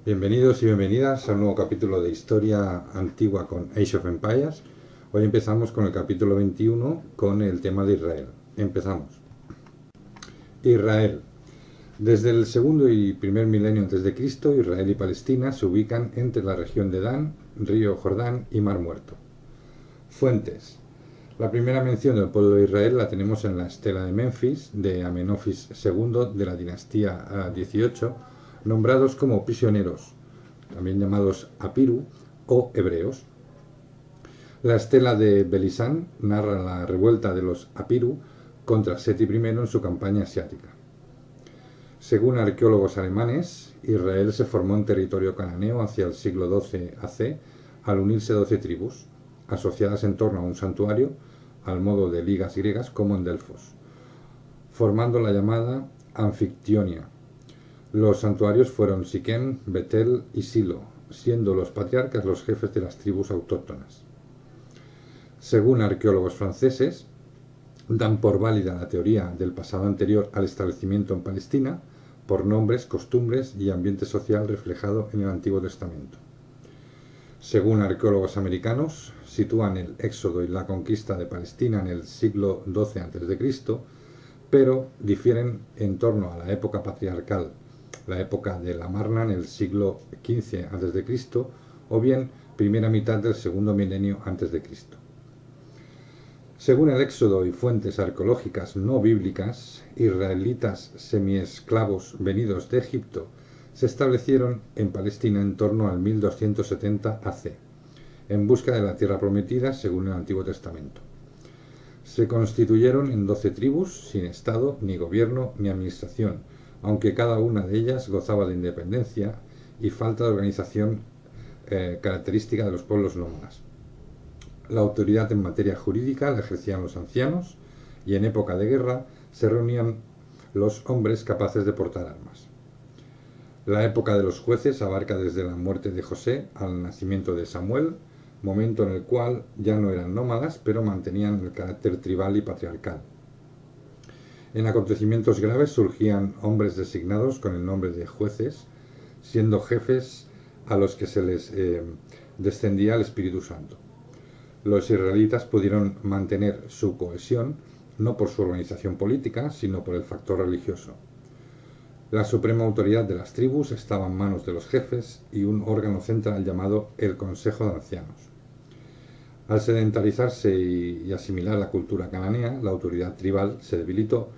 Bienvenidos y bienvenidas a un nuevo capítulo de Historia Antigua con Age of Empires. Hoy empezamos con el capítulo 21 con el tema de Israel. Empezamos. Israel. Desde el segundo y primer milenio antes de Cristo, Israel y Palestina se ubican entre la región de Dan, río Jordán y Mar Muerto. Fuentes. La primera mención del pueblo de Israel la tenemos en la estela de Memphis de Amenofis II de la dinastía 18, nombrados como prisioneros, también llamados Apiru o hebreos. La estela de Belisán narra la revuelta de los Apiru contra Seti I en su campaña asiática. Según arqueólogos alemanes, Israel se formó en territorio cananeo hacia el siglo XII AC al unirse 12 tribus, asociadas en torno a un santuario, al modo de ligas griegas como en Delfos, formando la llamada Anfictionia. Los santuarios fueron Siquem, Betel y Silo, siendo los patriarcas los jefes de las tribus autóctonas. Según arqueólogos franceses, dan por válida la teoría del pasado anterior al establecimiento en Palestina por nombres, costumbres y ambiente social reflejado en el Antiguo Testamento. Según arqueólogos americanos, sitúan el éxodo y la conquista de Palestina en el siglo XII a.C., pero difieren en torno a la época patriarcal, la época de la Marna en el siglo XV a.C., o bien primera mitad del segundo milenio a.C. Según el Éxodo y fuentes arqueológicas no bíblicas, israelitas semiesclavos venidos de Egipto se establecieron en Palestina en torno al 1270 AC, en busca de la tierra prometida según el Antiguo Testamento. Se constituyeron en 12 tribus, sin estado, ni gobierno, ni administración, aunque cada una de ellas gozaba de independencia y falta de organización característica de los pueblos nómadas. La autoridad en materia jurídica la ejercían los ancianos y en época de guerra se reunían los hombres capaces de portar armas. La época de los jueces abarca desde la muerte de José al nacimiento de Samuel, momento en el cual ya no eran nómadas, pero mantenían el carácter tribal y patriarcal. En acontecimientos graves surgían hombres designados con el nombre de jueces, siendo jefes a los que se les descendía el Espíritu Santo. Los israelitas pudieron mantener su cohesión no por su organización política, sino por el factor religioso. La suprema autoridad de las tribus estaba en manos de los jefes y un órgano central llamado el Consejo de Ancianos. Al sedentarizarse y asimilar la cultura cananea, la autoridad tribal se debilitó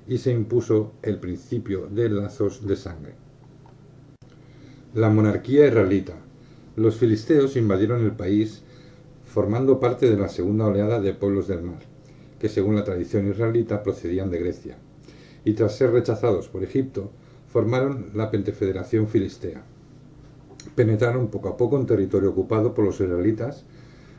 y se impuso el principio de lazos de sangre. La monarquía israelita. Los filisteos invadieron el país formando parte de la segunda oleada de pueblos del mar, que según la tradición israelita procedían de Grecia, y tras ser rechazados por Egipto, formaron la Pentefederación Filistea. Penetraron poco a poco en territorio ocupado por los israelitas,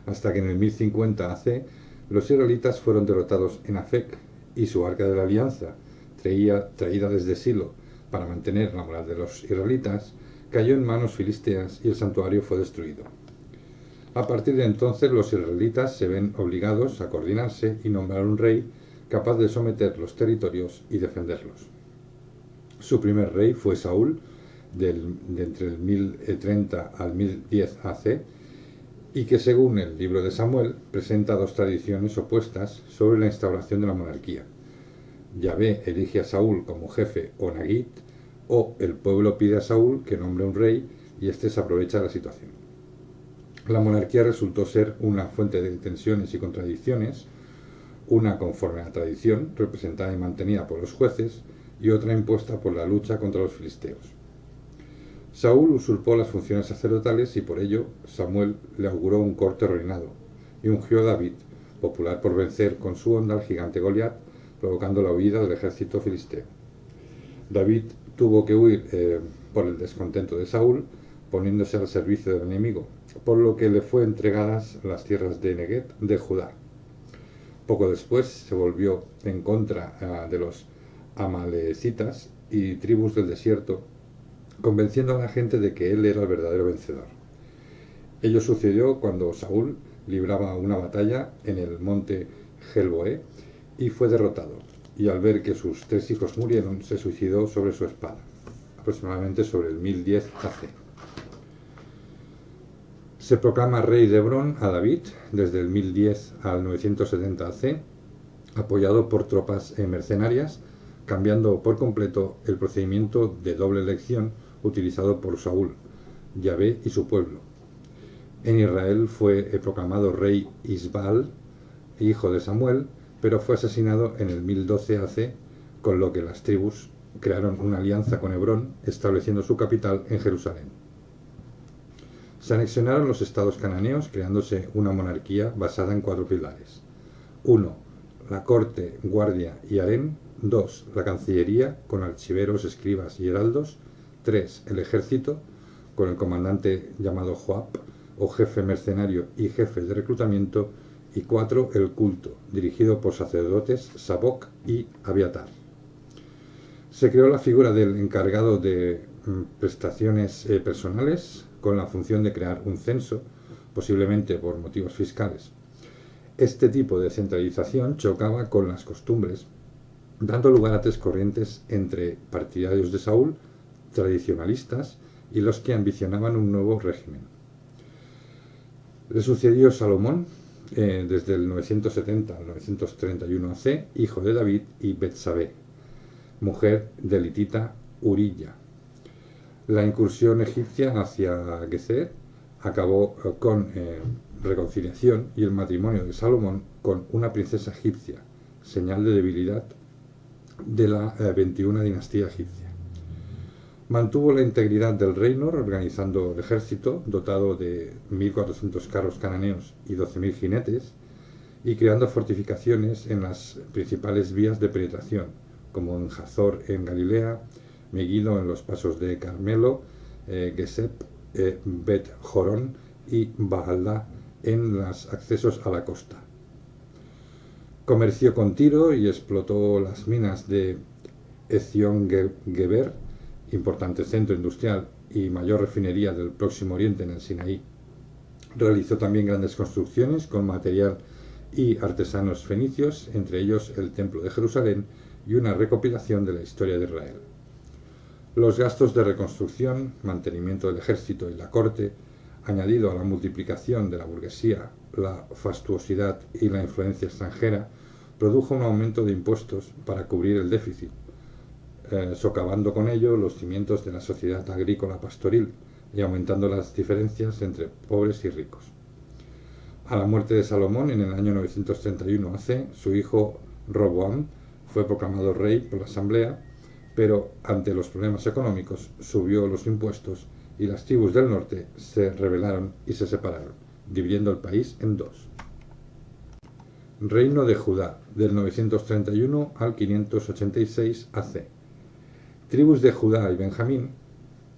hasta que en el 1050 AC los israelitas fueron derrotados en Afec, y su arca de la alianza, traída desde Silo para mantener la moral de los israelitas, cayó en manos filisteas y el santuario fue destruido. A partir de entonces los israelitas se ven obligados a coordinarse y nombrar un rey capaz de someter los territorios y defenderlos. Su primer rey fue Saúl, de entre el 1030 al 1010 AC, y que según el libro de Samuel presenta dos tradiciones opuestas sobre la instauración de la monarquía. Yahvé elige a Saúl como jefe o Nagid, o el pueblo pide a Saúl que nombre un rey y éste se aprovecha de la situación. La monarquía resultó ser una fuente de tensiones y contradicciones, una conforme a la tradición, representada y mantenida por los jueces, y otra impuesta por la lucha contra los filisteos. Saúl usurpó las funciones sacerdotales y por ello Samuel le auguró un corto reinado, y ungió a David, popular por vencer con su onda al gigante Goliat, provocando la huida del ejército filisteo. David tuvo que huir por el descontento de Saúl, poniéndose al servicio del enemigo, por lo que le fue entregadas las tierras de Neguev de Judá. Poco después se volvió en contra de los amalecitas y tribus del desierto, convenciendo a la gente de que él era el verdadero vencedor. Ello sucedió cuando Saúl libraba una batalla en el monte Gelboé y fue derrotado, y al ver que sus 3 hijos murieron, se suicidó sobre su espada, aproximadamente sobre el 1010 AC. Se proclama rey de Hebrón a David desde el 1010 al 970 AC, apoyado por tropas mercenarias, cambiando por completo el procedimiento de doble elección utilizado por Saúl, Yahvé y su pueblo. En Israel fue proclamado rey Isbaal, hijo de Samuel, pero fue asesinado en el 1012 AC, con lo que las tribus crearon una alianza con Hebrón, estableciendo su capital en Jerusalén. Se anexionaron los estados cananeos, creándose una monarquía basada en 4 pilares. 1. La corte, guardia y harén. 2. La cancillería, con archiveros, escribas y heraldos. 3. El ejército, con el comandante llamado Joab, o jefe mercenario y jefe de reclutamiento. Y 4. El culto, dirigido por sacerdotes Sadoc y Abiatar. Se creó la figura del encargado de prestaciones personales, con la función de crear un censo, posiblemente por motivos fiscales. Este tipo de centralización chocaba con las costumbres, dando lugar a 3 corrientes entre partidarios de Saúl, tradicionalistas, y los que ambicionaban un nuevo régimen. Le sucedió Salomón desde el 970 al 931 AC, hijo de David, y Betsabé, mujer del hitita Urilla. La incursión egipcia hacia Gezer acabó con reconciliación y el matrimonio de Salomón con una princesa egipcia, señal de debilidad de la 21 dinastía egipcia. Mantuvo la integridad del reino organizando el ejército, dotado de 1.400 carros cananeos y 12.000 jinetes, y creando fortificaciones en las principales vías de penetración, como en Hazor en Galilea, Megiddo en los pasos de Carmelo, Gesep, Bet Jorón y Baalá en los accesos a la costa. Comerció con Tiro y explotó las minas de Ezion-Geber, importante centro industrial y mayor refinería del Próximo Oriente en el Sinaí. Realizó también grandes construcciones con material y artesanos fenicios, entre ellos el Templo de Jerusalén y una recopilación de la historia de Israel. Los gastos de reconstrucción, mantenimiento del ejército y la corte, añadido a la multiplicación de la burguesía, la fastuosidad y la influencia extranjera, produjo un aumento de impuestos para cubrir el déficit, socavando con ello los cimientos de la sociedad agrícola pastoril y aumentando las diferencias entre pobres y ricos. A la muerte de Salomón en el año 931 AC, su hijo Roboam fue proclamado rey por la asamblea, pero ante los problemas económicos subió los impuestos y las tribus del norte se rebelaron y se separaron, dividiendo el país en 2. Reino de Judá, del 931 al 586 AC. Tribus de Judá y Benjamín,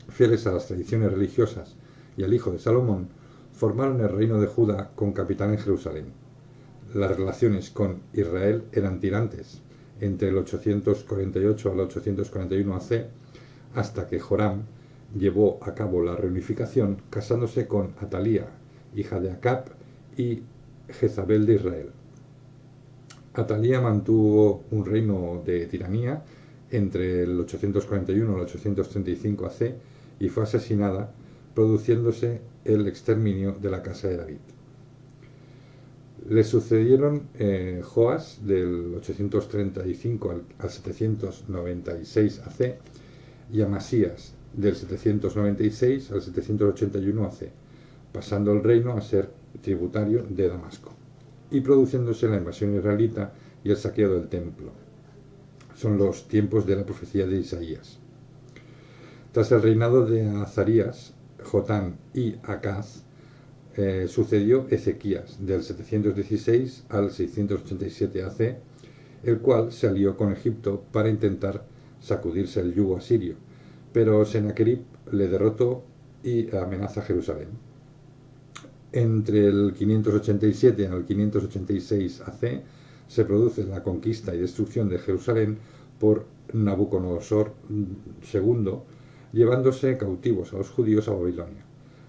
fieles a las tradiciones religiosas y al hijo de Salomón, formaron el reino de Judá con capital en Jerusalén. Las relaciones con Israel eran tirantes entre el 848 al 841 AC, hasta que Joram llevó a cabo la reunificación casándose con Atalía, hija de Acab y Jezabel de Israel. Atalía mantuvo un reino de tiranía entre el 841 al 835 AC y fue asesinada, produciéndose el exterminio de la casa de David. Le sucedieron Joas del 835 al 796 AC y Amasías del 796 al 781 AC, pasando el reino a ser tributario de Damasco, y produciéndose la invasión israelita y el saqueo del templo. Son los tiempos de la profecía de Isaías. Tras el reinado de Azarías, Jotán y Acaz, sucedió Ezequías del 716 al 687 AC, el cual se alió con Egipto para intentar sacudirse el yugo asirio, pero Sennacherib le derrotó y amenaza Jerusalén. Entre el 587 al 586 AC se produce la conquista y destrucción de Jerusalén por Nabucodonosor II, llevándose cautivos a los judíos a Babilonia,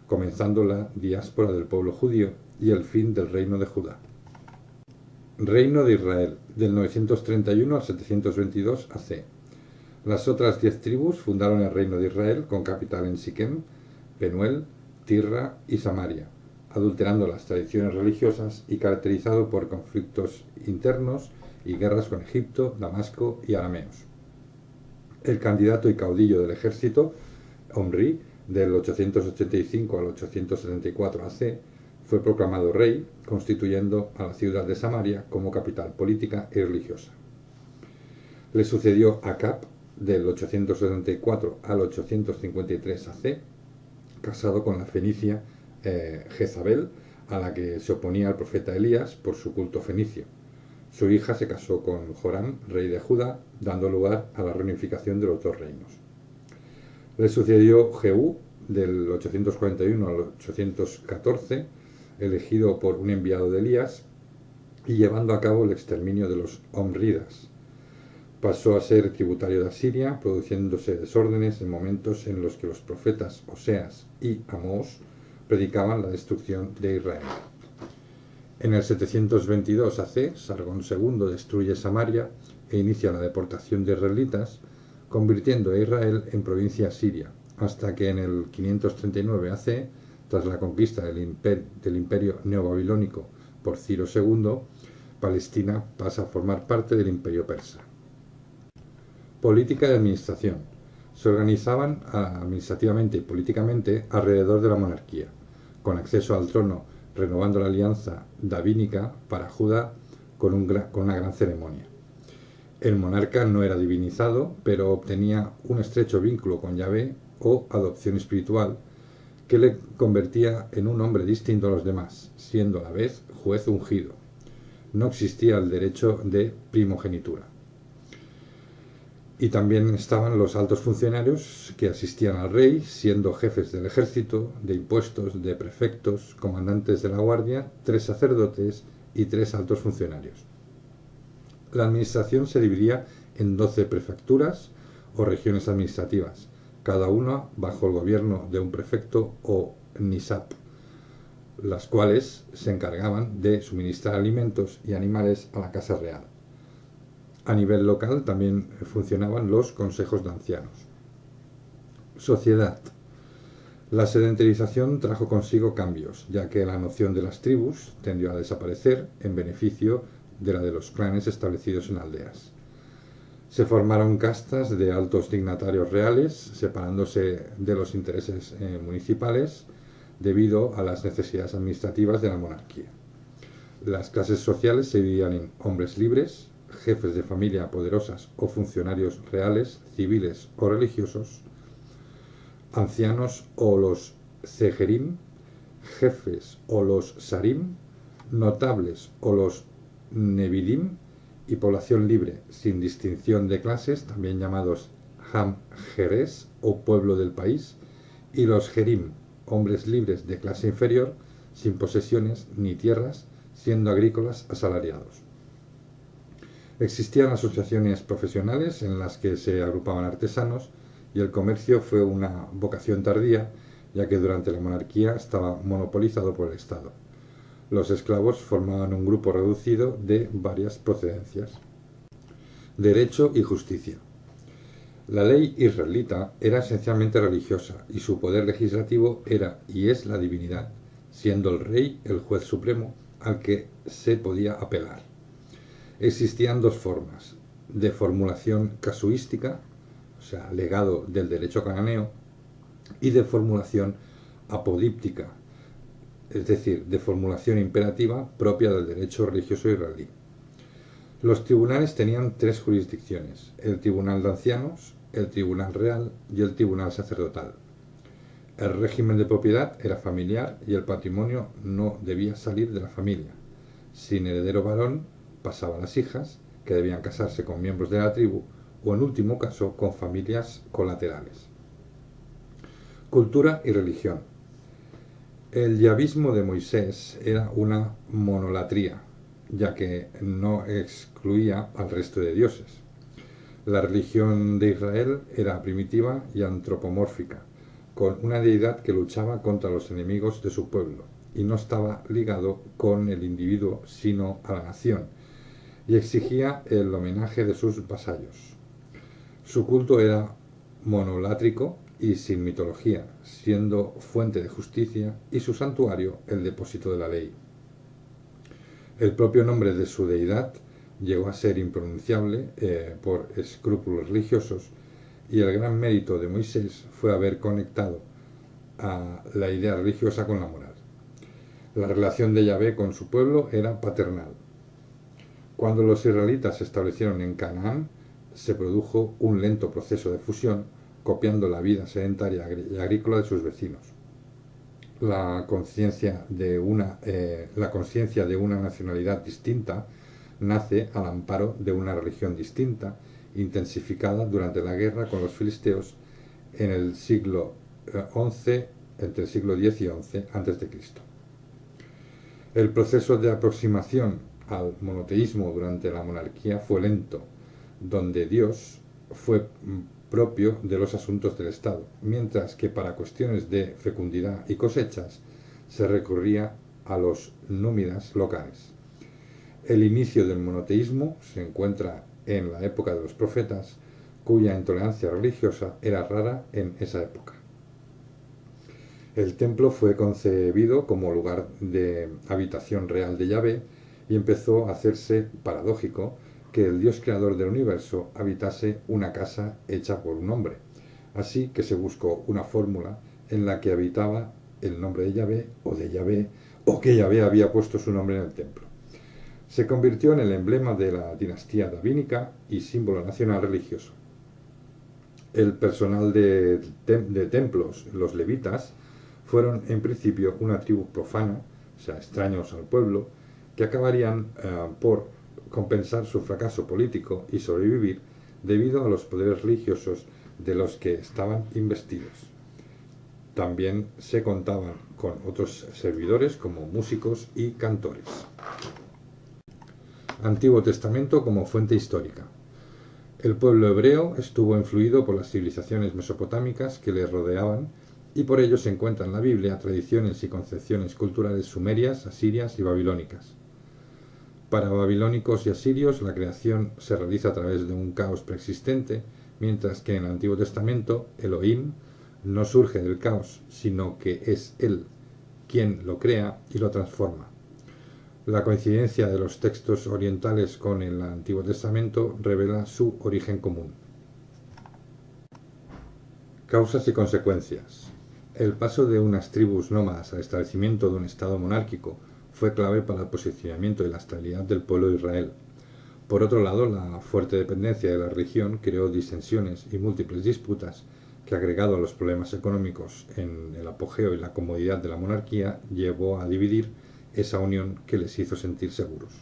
comenzando la diáspora del pueblo judío y el fin del reino de Judá. Reino de Israel, del 931 al 722 AC. Las otras 10 tribus fundaron el reino de Israel con capital en Siquem, Penuel, Tirra y Samaria, adulterando las tradiciones religiosas y caracterizado por conflictos internos y guerras con Egipto, Damasco y arameos. El candidato y caudillo del ejército, Omri, del 885 al 874 AC, fue proclamado rey, constituyendo a la ciudad de Samaria como capital política y religiosa. Le sucedió Acab, del 874 al 853 AC, casado con la fenicia Jezabel, a la que se oponía el profeta Elías por su culto fenicio. Su hija se casó con Joram, rey de Judá, dando lugar a la reunificación de los dos reinos. Le sucedió Jehú, del 841 al 814, elegido por un enviado de Elías y llevando a cabo el exterminio de los omridas. Pasó a ser tributario de Asiria, produciéndose desórdenes en momentos en los que los profetas Oseas y Amós predicaban la destrucción de Israel. En el 722 AC, Sargón II destruye Samaria e inicia la deportación de israelitas, convirtiendo a Israel en provincia siria, hasta que en el 539 AC, tras la conquista del imperio neobabilónico por Ciro II, Palestina pasa a formar parte del imperio persa. Política y administración. Se organizaban administrativamente y políticamente alrededor de la monarquía, con acceso al trono renovando la alianza davínica para Judá con una gran ceremonia. El monarca no era divinizado, pero obtenía un estrecho vínculo con Yahvé o adopción espiritual que le convertía en un hombre distinto a los demás, siendo a la vez juez ungido. No existía el derecho de primogenitura. Y también estaban los altos funcionarios que asistían al rey, siendo jefes del ejército, de impuestos, de prefectos, comandantes de la guardia, 3 sacerdotes y 3 altos funcionarios. La administración se dividía en 12 prefecturas o regiones administrativas, cada una bajo el gobierno de un prefecto o nisap, las cuales se encargaban de suministrar alimentos y animales a la casa real. A nivel local también funcionaban los consejos de ancianos. Sociedad. La sedentarización trajo consigo cambios, ya que la noción de las tribus tendió a desaparecer en beneficio de la de los clanes establecidos en aldeas. Se formaron castas de altos dignatarios reales, separándose de los intereses municipales debido a las necesidades administrativas de la monarquía. Las clases sociales se dividían en hombres libres, jefes de familia poderosas o funcionarios reales, civiles o religiosos, ancianos o los cegerim, jefes o los sarim, notables o los nevidim y población libre, sin distinción de clases, también llamados ham-jerez o pueblo del país, y los jerim, hombres libres de clase inferior, sin posesiones ni tierras, siendo agrícolas asalariados. Existían asociaciones profesionales en las que se agrupaban artesanos y el comercio fue una vocación tardía, ya que durante la monarquía estaba monopolizado por el Estado. Los esclavos formaban un grupo reducido de varias procedencias. Derecho y justicia. La ley israelita era esencialmente religiosa y su poder legislativo era y es la divinidad, siendo el rey el juez supremo al que se podía apelar. Existían dos formas, de formulación casuística, o sea, legado del derecho cananeo, y de formulación apodíptica, es decir, de formulación imperativa propia del derecho religioso israelí. Los tribunales tenían 3 jurisdicciones, el tribunal de ancianos, el tribunal real y el tribunal sacerdotal. El régimen de propiedad era familiar y el patrimonio no debía salir de la familia. Sin heredero varón, pasaban las hijas, que debían casarse con miembros de la tribu, o en último caso con familias colaterales. Cultura y religión. El yavismo de Moisés era una monolatría, ya que no excluía al resto de dioses. La religión de Israel era primitiva y antropomórfica, con una deidad que luchaba contra los enemigos de su pueblo, y no estaba ligado con el individuo, sino a la nación, y exigía el homenaje de sus vasallos. Su culto era monolátrico y sin mitología, siendo fuente de justicia y su santuario el depósito de la ley. El propio nombre de su deidad llegó a ser impronunciable por escrúpulos religiosos, y el gran mérito de Moisés fue haber conectado a la idea religiosa con la moral. La relación de Yahvé con su pueblo era paternal. Cuando los israelitas se establecieron en Canaán, se produjo un lento proceso de fusión, copiando la vida sedentaria y agrícola de sus vecinos. La conciencia de una nacionalidad distinta nace al amparo de una religión distinta, intensificada durante la guerra con los filisteos en el siglo XI, entre el siglo X y XI a.C. El proceso de aproximación al monoteísmo durante la monarquía fue lento, donde Dios fue propio de los asuntos del Estado, mientras que para cuestiones de fecundidad y cosechas se recurría a los númidas locales. El inicio del monoteísmo se encuentra en la época de los profetas, cuya intolerancia religiosa era rara en esa época. El templo fue concebido como lugar de habitación real de Yahvé y empezó a hacerse paradójico que el Dios creador del universo habitase una casa hecha por un hombre. Así que se buscó una fórmula en la que habitaba el nombre de Yahvé, o que Yahvé había puesto su nombre en el templo. Se convirtió en el emblema de la dinastía davínica y símbolo nacional religioso. El personal de templos, los levitas, fueron en principio una tribu profana, o sea, extraños al pueblo, que acabarían por compensar su fracaso político y sobrevivir debido a los poderes religiosos de los que estaban investidos. También se contaban con otros servidores como músicos y cantores. Antiguo Testamento como fuente histórica. El pueblo hebreo estuvo influido por las civilizaciones mesopotámicas que le rodeaban, y por ello se encuentran en la Biblia tradiciones y concepciones culturales sumerias, asirias y babilónicas. Para babilónicos y asirios la creación se realiza a través de un caos preexistente, mientras que en el Antiguo Testamento Elohim no surge del caos, sino que es Él quien lo crea y lo transforma. La coincidencia de los textos orientales con el Antiguo Testamento revela su origen común. Causas y consecuencias. El paso de unas tribus nómadas al establecimiento de un estado monárquico fue clave para el posicionamiento y la estabilidad del pueblo de Israel. Por otro lado, la fuerte dependencia de la religión creó disensiones y múltiples disputas que, agregado a los problemas económicos en el apogeo y la comodidad de la monarquía, llevó a dividir esa unión que les hizo sentir seguros.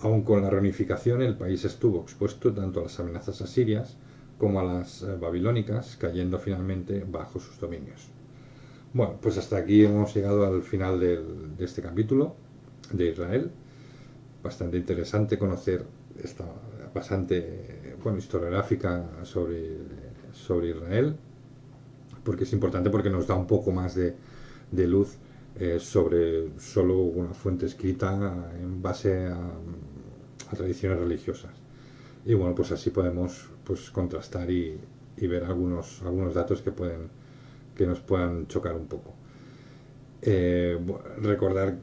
Aun con la reunificación, el país estuvo expuesto tanto a las amenazas asirias como a las babilónicas, cayendo finalmente bajo sus dominios. Bueno, pues hasta aquí hemos llegado al final de este capítulo de Israel. Bastante interesante conocer esta bastante historiográfica sobre Israel, porque es importante, porque nos da un poco más de luz sobre solo una fuente escrita en base a tradiciones religiosas. Y bueno, pues así podemos contrastar y ver algunos datos que nos puedan chocar un poco. Recordar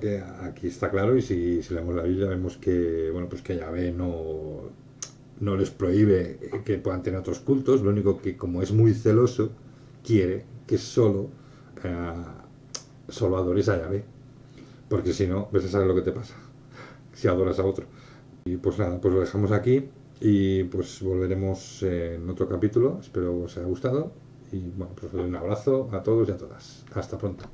que aquí está claro, y si leemos la Biblia vemos que que Yahvé no les prohíbe que puedan tener otros cultos. Lo único que, como es muy celoso, quiere que solo adores a Yahvé, porque si no, ves a saber lo que te pasa si adoras a otro. Y pues nada, pues lo dejamos aquí y pues volveremos en otro capítulo. Espero os haya gustado y bueno, pues os doy un abrazo a todos y a todas. Hasta pronto.